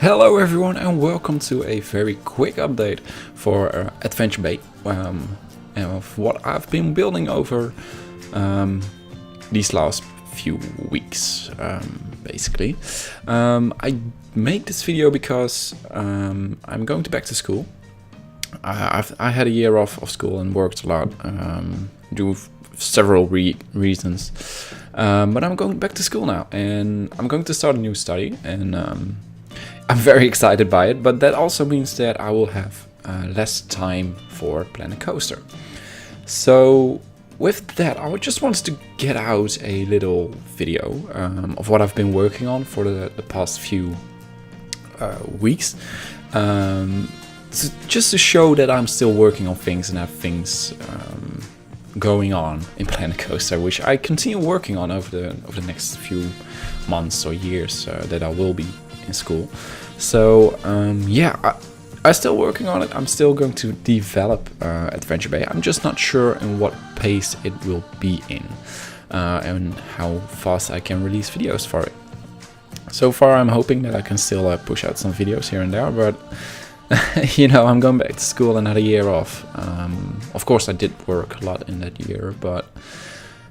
Hello everyone and welcome to a very quick update for Adventure Bay and of what I've been building over these last few weeks, basically. I made this video because I'm going back to school. I had a year off of school and worked a lot due to several reasons, but I'm going back to school now and I'm going to start a new study, and I'm very excited by it, but that also means that I will have less time for Planet Coaster. So with that, I just wanted to get out a little video of what I've been working on for the past few weeks, just to show that I'm still working on things and have things going on in Planet Coaster, which I continue working on over the next few months or years that I will be in school. So yeah, I'm still working on it. I'm still going to develop Adventure Bay. I'm just not sure in what pace it will be in and how fast I can release videos for it. So far I'm hoping that I can still push out some videos here and there, but you know, I'm going back to school, another year off. Of course I did work a lot in that year, but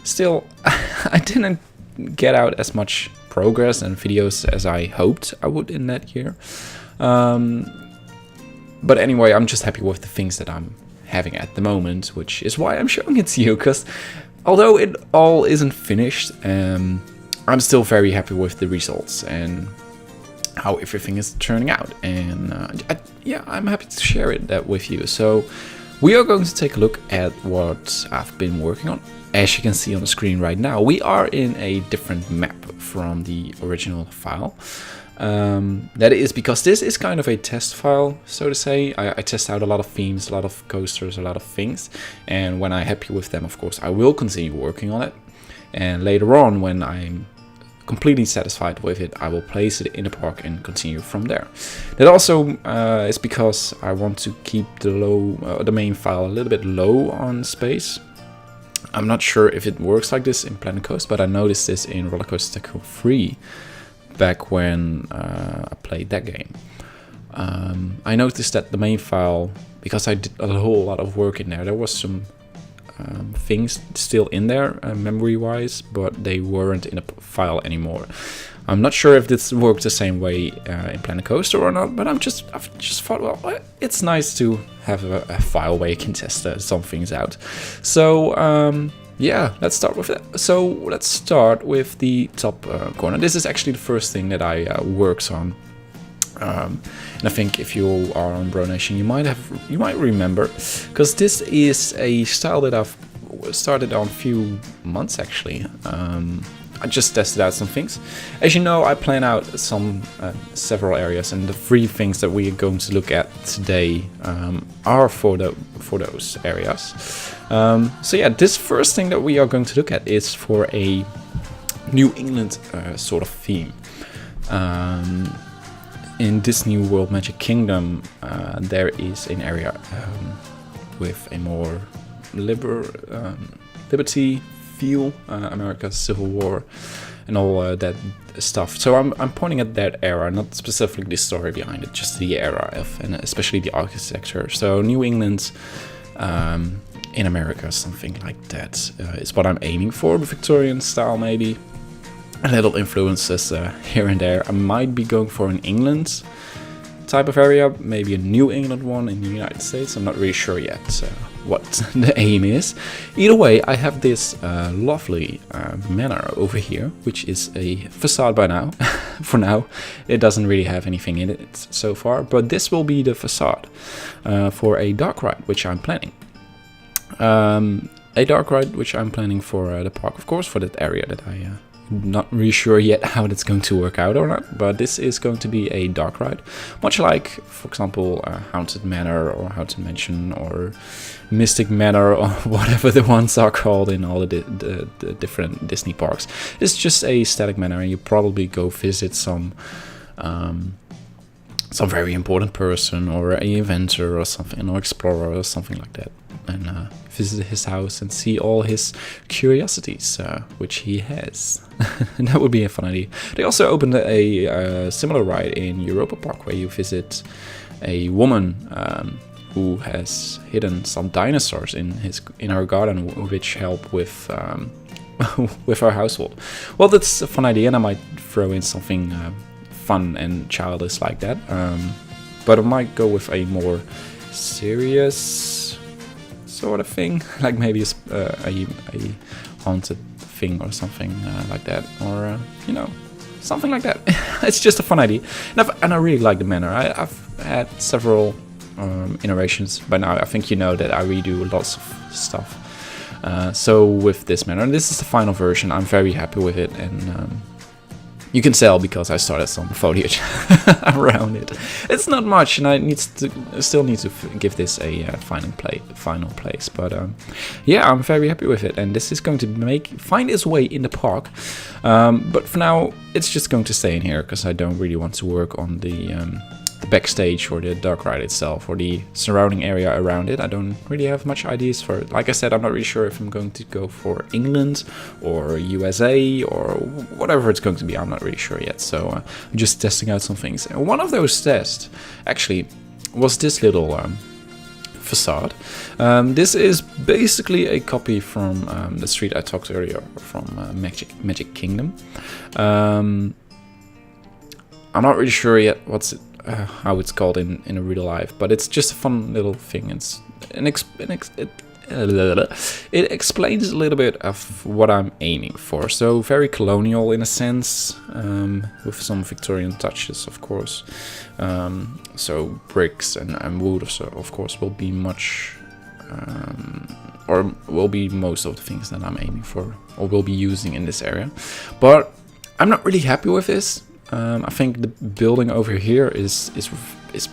still I didn't get out as much progress and videos as I hoped I would in that year. But anyway, I'm just happy with the things that I'm having at the moment, which is why I'm showing it to you, because although it all isn't finished, I'm still very happy with the results and how everything is turning out, and yeah, I'm happy to share that with you. So we are going to take a look at what I've been working on. As you can see on the screen right now, we are in a different map from the original file. That is because this is kind of a test file, so to say. I test out a lot of themes, a lot of coasters, a lot of things, and when I'm happy with them, of course, I will continue working on it. And later on, when I'm completely satisfied with it, I will place it in a park and continue from there. That also is because I want to keep the main file a little bit low on space. I'm not sure if it works like this in Planet Coaster, but I noticed this in Roller Coaster Tycoon 3 back when I played that game. I noticed that the main file, because I did a whole lot of work in there was some things still in there memory-wise, but they weren't in a file anymore. I'm not sure if this works the same way in Planet Coaster or not, but I've just thought, well, it's nice to have a file where you can test some things out. So yeah, let's start with it. So let's start with the top corner. This is actually the first thing that I worked on. And I think if you are on Bro Nation, you might remember, because this is a style that I've started on a few months actually. I just tested out some things. As you know, I plan out several areas, and the three things that we are going to look at today are for those areas. So yeah, this first thing that we are going to look at is for a New England sort of theme. In Disney World Magic Kingdom, there is an area with a more liberty feel, America's Civil War, and all that stuff. So I'm pointing at that era, not specifically the story behind it, just the era and especially the architecture. So New England in America, something like that, is what I'm aiming for. The Victorian style, maybe. A little influences here and there. I might be going for an England type of area, maybe a New England one in the United States. I'm not really sure yet what the aim is. Either way, I have this lovely manor over here, which is a facade by now. For now, it doesn't really have anything in it so far, but this will be the facade for a dark ride, which I'm planning. A dark ride which I'm planning for the park, of course, for that area that not really sure yet how that's going to work out or not, but this is going to be a dark ride, much like, for example, Haunted Manor or Haunted Mansion or Mystic Manor or whatever the ones are called in all the different Disney parks. It's just a static manor, and you probably go visit some very important person or an inventor or something, or explorer or something like that, and visit his house and see all his curiosities, which he has. And that would be a fun idea. They also opened a similar ride in Europa Park where you visit a woman who has hidden some dinosaurs in her garden, which help with with our household. Well, that's a fun idea, and I might throw in something fun and childish like that. But I might go with a more serious sort of thing, like maybe a haunted thing or something like that, or you know, something like that. It's just a fun idea, and I really like the manor. I've had several iterations by now. I think you know that I redo lots of stuff. So with this manor, and this is the final version, I'm very happy with it, and you can tell because I started some foliage around it. It's not much, and I still need to give this a final place. But yeah, I'm very happy with it, and this is going to find its way in the park. But for now, it's just going to stay in here because I don't really want to work on the backstage or the dark ride itself or the surrounding area around it. I don't really have much ideas for it. Like I said, I'm not really sure if I'm going to go for England or USA or whatever it's going to be. I'm not really sure yet, so I'm just testing out some things. And one of those tests actually was this little facade. This is basically a copy from the street I talked earlier from Magic Kingdom. I'm not really sure yet how it's called in real life, but it's just a fun little thing. It explains a little bit of what I'm aiming for. So very colonial in a sense, with some Victorian touches, of course. So bricks and wood, of course, will be much, or will be most of the things that I'm aiming for, or will be using in this area. But I'm not really happy with this. I think the building over here is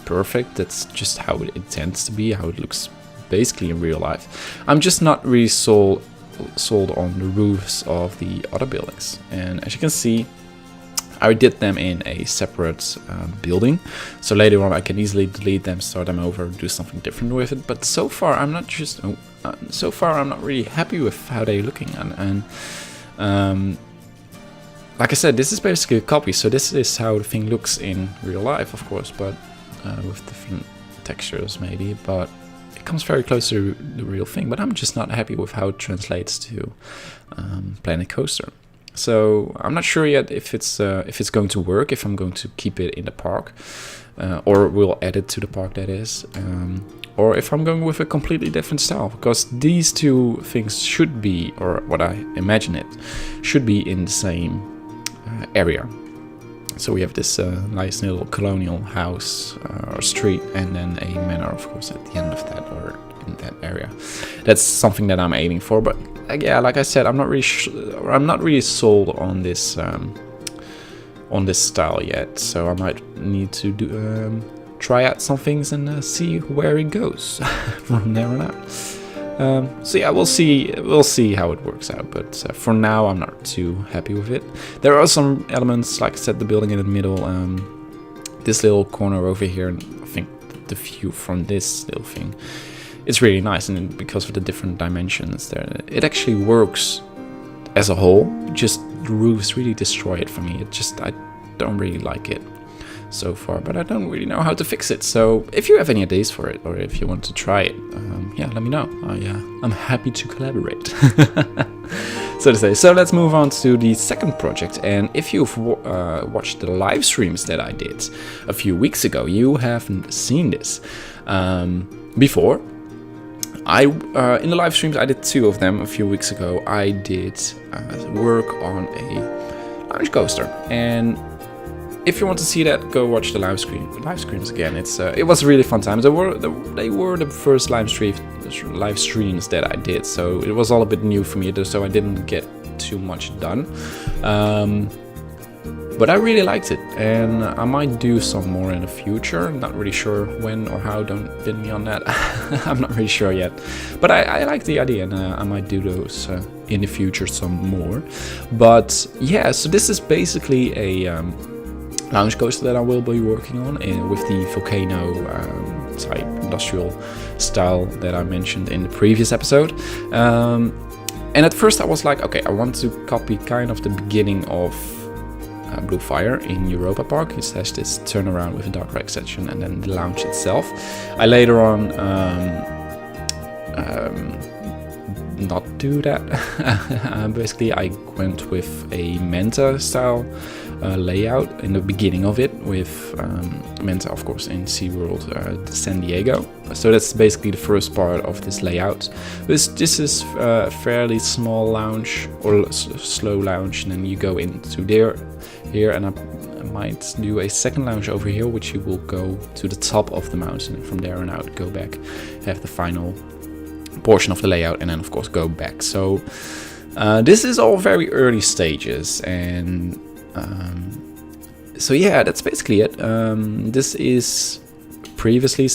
perfect. That's just how it tends to be, how it looks basically in real life. I'm just not really sold on the roofs of the other buildings. And as you can see, I did them in a separate building. So later on I can easily delete them, start them over, do something different with it. But so far I'm not really happy with how they're looking. And like I said, this is basically a copy, so this is how the thing looks in real life, of course, but with different textures maybe, but it comes very close to the real thing. But I'm just not happy with how it translates to Planet Coaster. So I'm not sure yet if it's going to work, if I'm going to keep it in the park, or we'll add it to the park, that is, or if I'm going with a completely different style, because these two things should be, or what I imagine it, should be in the same area. So we have this nice little colonial house or street, and then a manor, of course, at the end of that, or in that area. That's something that I'm aiming for. But yeah, like I said, I'm not really sold on this style yet. So I might need to try out some things and see where it goes from there on out. So yeah, we'll see how it works out, but for now I'm not too happy with it. There are some elements, like I said, the building in the middle, this little corner over here, and I think the view from this little thing, it's really nice, and because of the different dimensions there, it actually works as a whole. Just the roofs really destroy it for me. I don't really like it so far, but I don't really know how to fix it. So if you have any ideas for it, or if you want to try it, yeah, let me know. I'm happy to collaborate. So to say. So let's move on to the second project. And if you've watched the live streams that I did a few weeks ago, you haven't seen this before. In the live streams, I did 2 of them a few weeks ago. I did work on a lounge coaster, and if you want to see that, go watch the live streams again. It was a really fun time. They were the first live streams that I did, so it was all a bit new for me, so I didn't get too much done. But I really liked it, and I might do some more in the future. I'm not really sure when or how. Don't pin me on that. I'm not really sure yet. But I like the idea, and I might do those in the future some more. But yeah, so this is basically a lounge coaster that I will be working on with the volcano type industrial style that I mentioned in the previous episode. And at first I was like, okay, I want to copy kind of the beginning of Blue Fire in Europa Park. It has this turnaround with a dark ride section and then the lounge itself. I later on not do that. Basically, I went with a Manta style layout in the beginning of it, with Manta, of course, in SeaWorld San Diego. So that's basically the first part of this layout. This is a fairly small lounge, or slow lounge, and then you go into here, and I might do a second lounge over here, which you will go to the top of the mountain, and from there on out go back, have the final portion of the layout, and then of course go back. So this is all very early stages, and so yeah, that's basically it. This is previously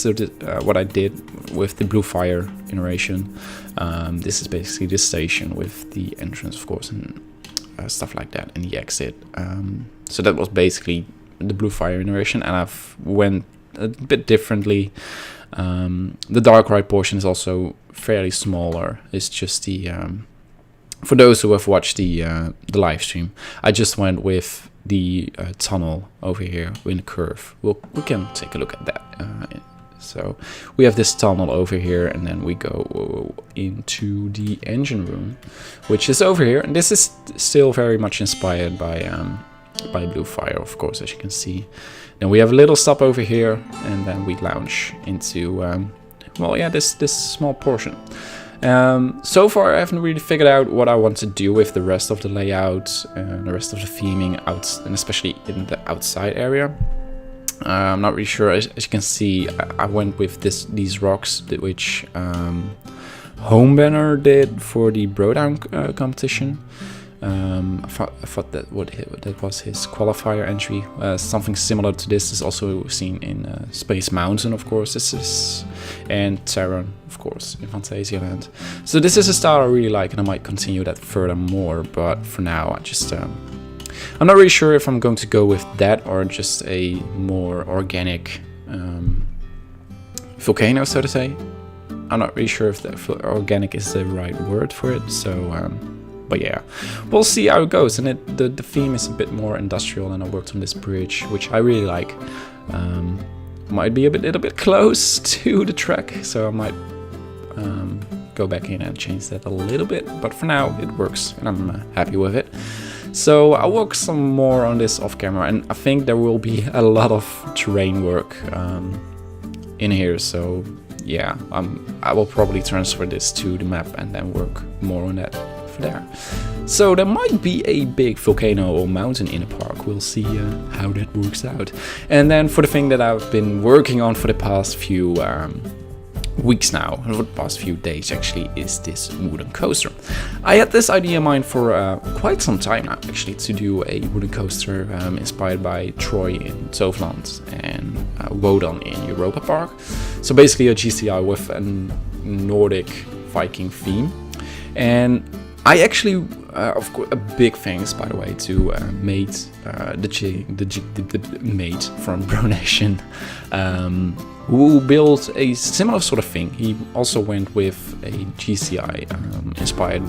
what I did with the Blue Fire iteration. This is basically the station with the entrance, of course, and stuff like that, and the exit. So that was basically the Blue Fire iteration, and I've went a bit differently. The dark ride portion is also fairly smaller. It's just the for those who have watched the live stream, I just went with the tunnel over here in the curve. We can take a look at that. So we have this tunnel over here, and then we go into the engine room, which is over here. And this is still very much inspired by Blue Fire, of course, as you can see. Then we have a little stop over here, and then we lounge into, well, yeah, this small portion. So far, I haven't really figured out what I want to do with the rest of the layout and the rest of the theming out, and especially in the outside area. I'm not really sure. As you can see, I went with these rocks, which Home Banner did for the Brodown competition. I thought that was his qualifier entry. Something similar to this is also seen in Space Mountain, of course. And Terran, of course, in Phantasialand. So this is a style I really like, and I might continue that furthermore. But for now, I'm not really sure if I'm going to go with that or just a more organic volcano, so to say. I'm not really sure if organic is the right word for it. So. But yeah, we'll see how it goes. And the theme is a bit more industrial, and I worked on this bridge, which I really like. Might be a little bit close to the track, so I might go back in and change that a little bit. But for now, it works, and I'm happy with it. So I'll work some more on this off camera, and I think there will be a lot of terrain work in here. So yeah, I will probably transfer this to the map and then work more on that for there. So there might be a big volcano or mountain in the park. We'll see how that works out. And then for the thing that I've been working on for the past few weeks now, or the past few days actually, is this wooden coaster. I had this idea in mind for quite some time now, actually, to do a wooden coaster inspired by Troy in Toverland and Wodan in Europa Park. So basically a GCI with a Nordic Viking theme. And I actually, of course, a big thanks, by the way, to Mate, the Mate from Bronation, who built a similar sort of thing. He also went with a GCI inspired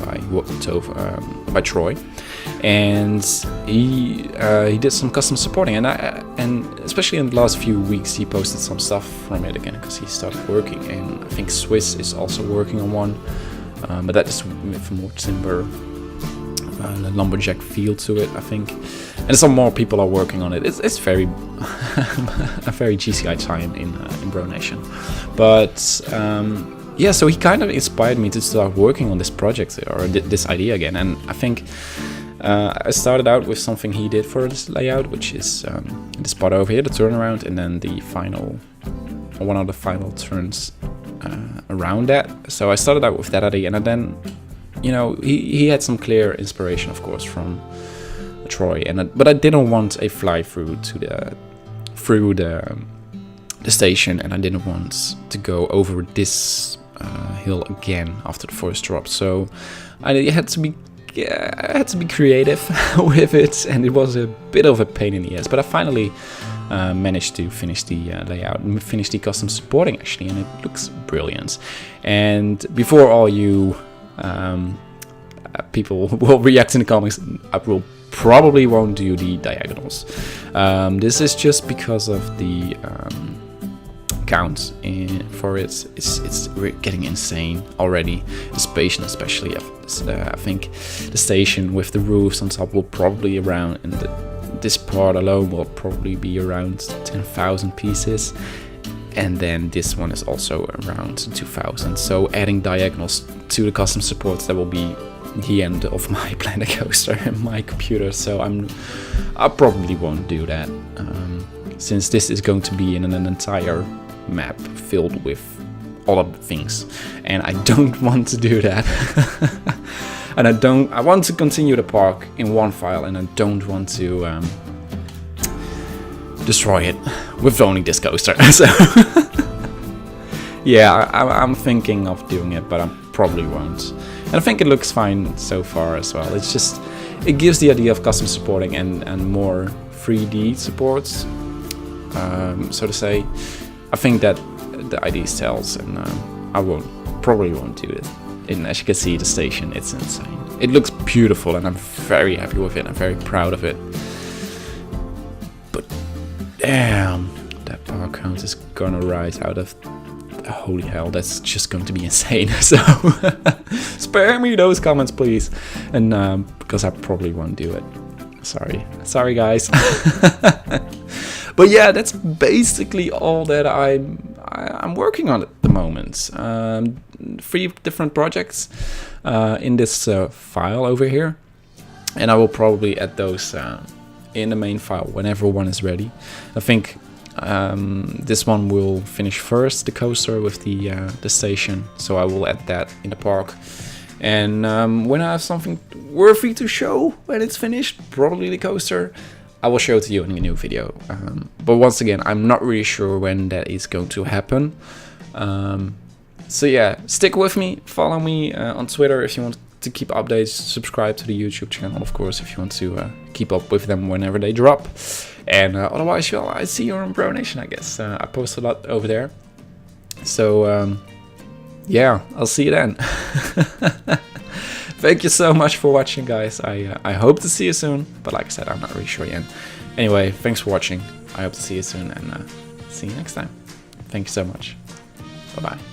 by Troy, and he did some custom supporting, and especially in the last few weeks he posted some stuff from it again because he started working, and I think Swiss is also working on one. But that is with more timber, lumberjack feel to it, I think. And some more people are working on it. It's very a very GCI time in Bronation. But yeah, so he kind of inspired me to start working on this project or this idea again. And I think I started out with something he did for this layout, which is this spot over here, the turnaround, and then one of the final turns around that. So I started out with that idea, and then, you know, he had some clear inspiration, of course, from Troy, but I didn't want a fly through through the station, and I didn't want to go over this hill again after the first drop. So I had to be creative with it, and it was a bit of a pain in the ass. But I finally managed to finish the layout and finish the custom supporting actually, and it looks brilliant. And before all you people will react in the comments, I will probably won't do the diagonals. This is just because of the count for it. It's getting insane already. The station especially. I think the station with the roofs on top will probably around, and this part alone will probably be around 10,000 pieces. And then this one is also around 2,000. So adding diagonals to the custom supports, that will be the end of my planet coaster and my computer. So I probably won't do that, since this is going to be in an entire map filled with all of the things, and I don't want to do that. And I want to continue the park in one file, and I don't want to destroy it with only this coaster. So yeah, I'm thinking of doing it, but I probably won't. And I think it looks fine so far as well. It's just, it gives the idea of custom supporting and more 3D supports, so to say. I think that the idea sells, and I probably won't do it. And as you can see, the station, it's insane. It looks beautiful, and I'm very happy with it. I'm very proud of it. But damn, that power count is gonna rise out of, holy hell, that's just going to be insane. So spare me those comments, please, and because I probably won't do it. Sorry guys. But yeah, that's basically all that I'm working on at the moment. 3 different projects in this file over here, and I will probably add those in the main file whenever one is ready. I think this one will finish first, the coaster with the station, so I will add that in the park. And when I have something worthy to show when it's finished, probably the coaster, I will show it to you in a new video. But once again, I'm not really sure when that is going to happen. So yeah, stick with me, follow me on Twitter if you want to keep updates, subscribe to the YouTube channel, of course, if you want to keep up with them whenever they drop. And otherwise, well, I see you on Bro Nation, I guess. I post a lot over there. So yeah, I'll see you then. Thank you so much for watching, guys. I hope to see you soon, but like I said, I'm not really sure yet. Anyway, thanks for watching. I hope to see you soon, and see you next time. Thank you so much. Bye-bye.